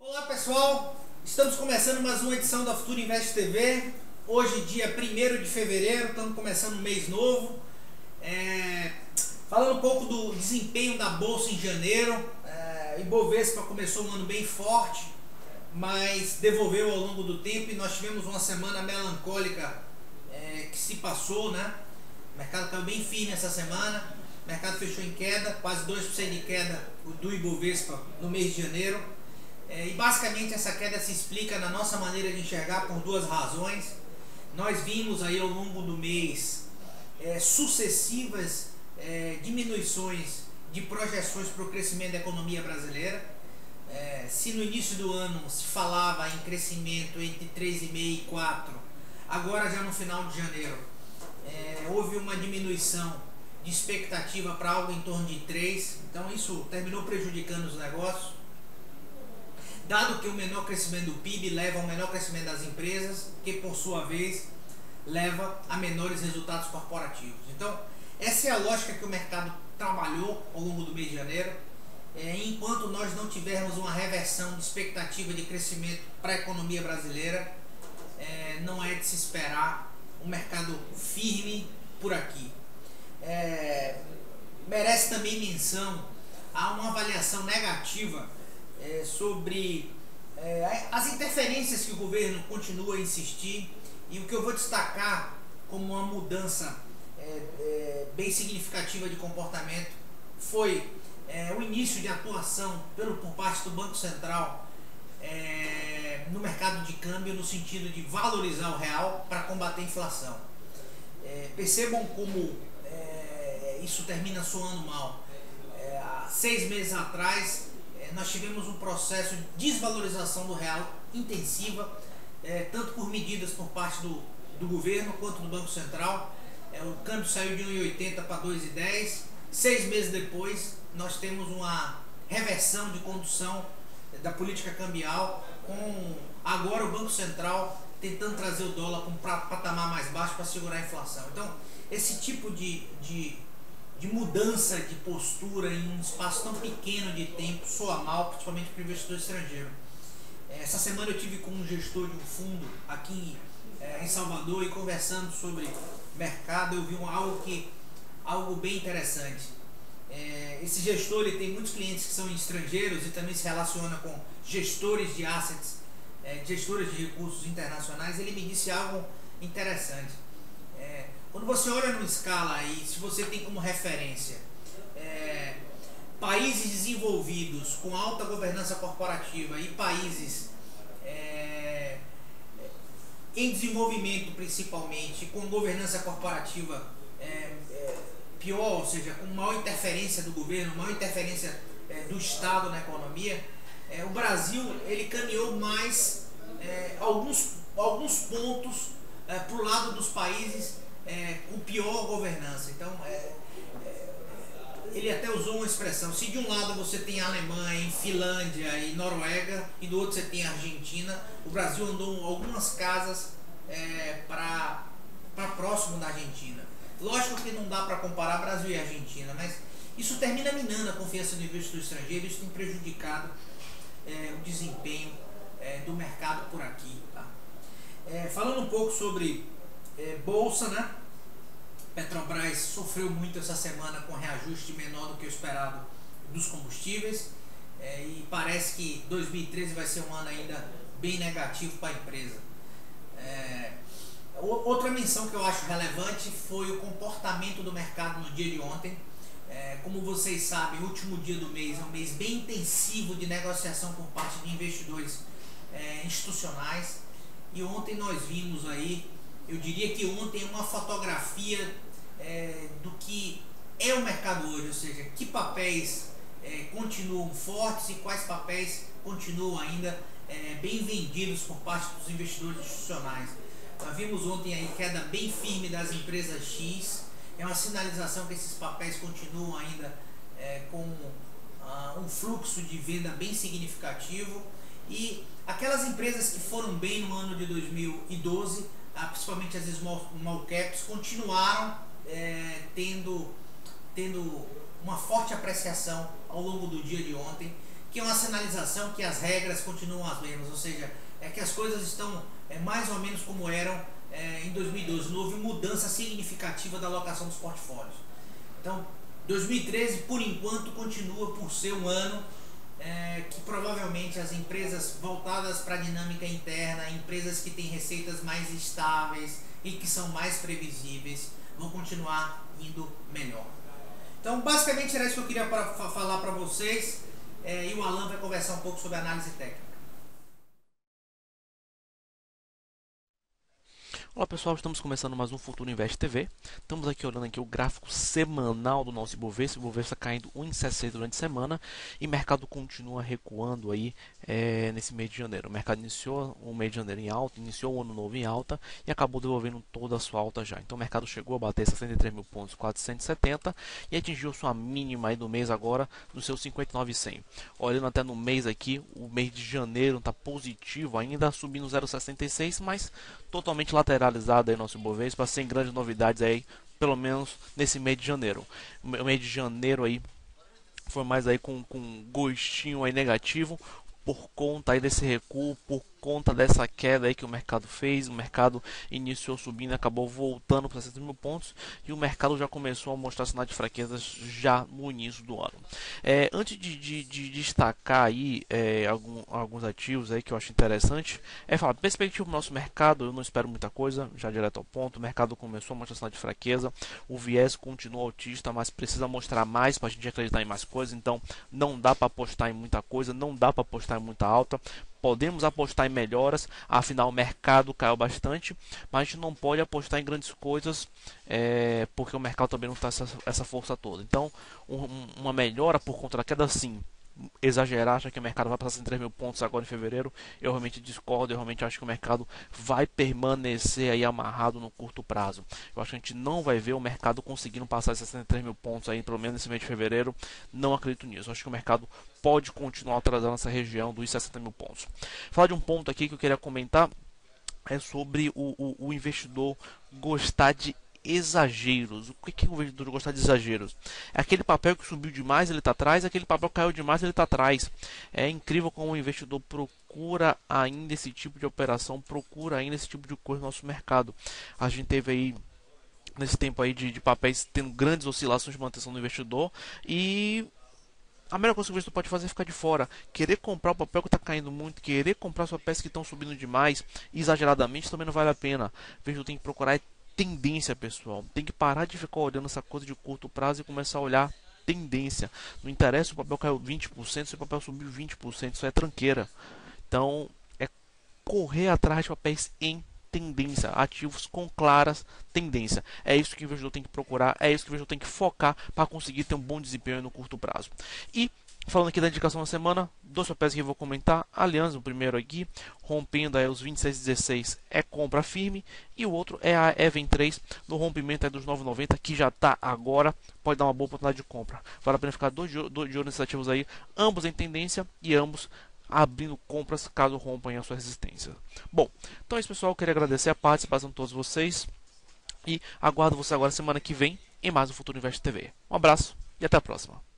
Olá pessoal, estamos começando mais uma edição da Futuro Invest TV. Hoje dia 1º de fevereiro, estamos começando um mês novo. Falando um pouco do desempenho da Bolsa em janeiro. Ibovespa começou um ano bem forte, mas devolveu ao longo do tempo e nós tivemos uma semana melancólica que se passou, né? O mercado caiu bem firme essa semana, o mercado fechou em queda, quase 2% de queda do Ibovespa no mês de janeiro. E basicamente essa queda se explica na nossa maneira de enxergar por duas razões. Nós vimos aí ao longo do mês sucessivas diminuições de projeções para o crescimento da economia brasileira. Se no início do ano se falava em crescimento entre 3,5% e 4%, agora já no final de janeiro houve uma diminuição de expectativa para algo em torno de 3%, então isso terminou prejudicando os negócios. Dado que o menor crescimento do PIB leva ao menor crescimento das empresas, que por sua vez leva a menores resultados corporativos. Então, essa é a lógica que o mercado trabalhou ao longo do mês de janeiro. Enquanto nós não tivermos uma reversão de expectativa de crescimento para a economia brasileira, não é de se esperar um mercado firme por aqui. Merece também menção a uma avaliação negativa sobre as interferências que o governo continua a insistir, e o que eu vou destacar como uma mudança bem significativa de comportamento foi o início de atuação por parte do Banco Central no mercado de câmbio, no sentido de valorizar o real para combater a inflação. Percebam como isso termina soando mal. Há 6 meses atrás nós tivemos um processo de desvalorização do real intensiva, tanto por medidas por parte do governo quanto do Banco Central. O câmbio saiu de 1,80 para 2,10. 6 meses depois nós temos uma reversão de condução da política cambial, com agora o Banco Central tentando trazer o dólar para um patamar mais baixo para segurar a inflação. Então esse tipo de mudança de postura em um espaço tão pequeno de tempo soa mal, principalmente para o investidor estrangeiro. Essa semana eu tive com um gestor de um fundo aqui em Salvador, e conversando sobre mercado eu vi algo bem interessante. Esse gestor ele tem muitos clientes que são estrangeiros e também se relaciona com gestores de assets, gestores de recursos internacionais. Ele me disse algo interessante. Quando você olha numa escala e se você tem como referência países desenvolvidos com alta governança corporativa e países em desenvolvimento principalmente com governança corporativa pior, ou seja, com maior interferência do governo, maior interferência do Estado na economia, o Brasil ele caminhou mais alguns pontos para o lado dos países com pior governança. Então ele até usou uma expressão: se de um lado você tem a Alemanha, Finlândia e Noruega, e do outro você tem a Argentina, o Brasil andou algumas casas para próximo da Argentina. Lógico que não dá para comparar Brasil e Argentina, mas isso termina minando a confiança do investidor estrangeiro. Isso tem prejudicado o desempenho do mercado por aqui, tá? Falando um pouco sobre bolsa, né? Petrobras sofreu muito essa semana com reajuste menor do que o esperado dos combustíveis, e parece que 2013 vai ser um ano ainda bem negativo para a empresa. Outra menção que eu acho relevante foi o comportamento do mercado no dia de ontem. Como vocês sabem, o último dia do mês é um mês bem intensivo de negociação por parte de investidores institucionais, e ontem nós vimos aí, eu diria que ontem é uma fotografia do que é o mercado hoje, ou seja, que papéis continuam fortes e quais papéis continuam ainda bem vendidos por parte dos investidores institucionais. Nós vimos ontem aí queda bem firme das empresas X, é uma sinalização que esses papéis continuam ainda com um fluxo de venda bem significativo, e aquelas empresas que foram bem no ano de 2012, principalmente as small caps, continuaram tendo uma forte apreciação ao longo do dia de ontem. que é uma sinalização que as regras continuam as mesmas, ou seja, é que as coisas estão mais ou menos como eram em 2012. Não houve mudança significativa da alocação dos portfólios. Então, 2013, por enquanto, continua por ser um ano que provavelmente as empresas voltadas para a dinâmica interna, empresas que têm receitas mais estáveis e que são mais previsíveis, vão continuar indo melhor. Então, basicamente era isso que eu queria falar para vocês, e o Alan vai conversar um pouco sobre análise técnica. Olá pessoal, estamos começando mais um Futuro Invest TV. Estamos aqui olhando aqui o gráfico semanal do nosso Ibovespa. O Ibovespa caindo 1,60 durante a semana e o mercado continua recuando aí nesse mês de janeiro. O mercado iniciou o mês de janeiro em alta, iniciou o ano novo em alta e acabou devolvendo toda a sua alta já. Então o mercado chegou a bater 63 mil pontos, 470 e atingiu sua mínima aí do mês agora no seu 59,100. Olhando até no mês aqui, o mês de janeiro está positivo, ainda subindo 0,66, mas totalmente lateralizado aí nosso Ibovespa, sem grandes novidades aí, pelo menos nesse mês de janeiro. O mês de janeiro aí foi mais aí com gostinho aí negativo por conta aí desse recuo, por conta dessa queda aí que o mercado fez. O mercado iniciou subindo, acabou voltando para 60 mil pontos e o mercado já começou a mostrar sinais de fraquezas já no início do ano. Antes de destacar aí alguns ativos aí que eu acho interessante, falar perspectiva do nosso mercado. Eu não espero muita coisa, já direto ao ponto. O mercado começou a mostrar sinais de fraqueza, o viés continua altista, mas precisa mostrar mais para a gente acreditar em mais coisas. Então não dá para apostar em muita coisa, não dá para apostar em muita alta. Podemos apostar em melhoras, afinal o mercado caiu bastante, mas a gente não pode apostar em grandes coisas, porque o mercado também não está essa força toda. Então, uma melhora por conta da queda, sim. Exagerar, achar que o mercado vai passar em 3 mil pontos agora em fevereiro, eu realmente discordo. Eu realmente acho que o mercado vai permanecer aí amarrado no curto prazo. Eu acho que a gente não vai ver o mercado conseguindo passar esses 63 mil pontos aí, pelo menos nesse mês de fevereiro. Não acredito nisso. Eu acho que o mercado pode continuar atrasando essa região dos 60 mil pontos. Falar de um ponto aqui que eu queria comentar é sobre o investidor gostar de exageros. O que é o investidor gostar de exageros? É aquele papel que subiu demais, ele está atrás, aquele papel que caiu demais, ele está atrás. É incrível como o investidor procura ainda esse tipo de operação, procura ainda esse tipo de coisa no nosso mercado. A gente teve aí nesse tempo aí de papéis tendo grandes oscilações de manutenção do investidor, e a melhor coisa que o investidor pode fazer é ficar de fora. Querer comprar o papel que está caindo muito, querer comprar os papéis que estão subindo demais, exageradamente, também não vale a pena. O investidor tem que procurar tendência, pessoal. Tem que parar de ficar olhando essa coisa de curto prazo e começar a olhar tendência. Não interessa se o papel caiu 20%, se o papel subiu 20%, isso é tranqueira. Então, é correr atrás de papéis em tendência, ativos com claras tendência. É isso que o investidor tem que procurar, é isso que o investidor tem que focar para conseguir ter um bom desempenho no curto prazo. E falando aqui da indicação da semana, dois papéis que eu vou comentar. Aliança, o primeiro aqui, rompendo aí os 26,16, é compra firme, e o outro é a Even 3, no rompimento aí dos 9,90, que já está agora, pode dar uma boa oportunidade de compra. Vale a pena ficar de olho nesses ativos aí, ambos em tendência e ambos abrindo compras caso rompam a sua resistência. Bom, então é isso, pessoal. Eu queria agradecer a participação de todos vocês e aguardo você agora semana que vem em mais um Futuro Invest TV. Um abraço e até a próxima.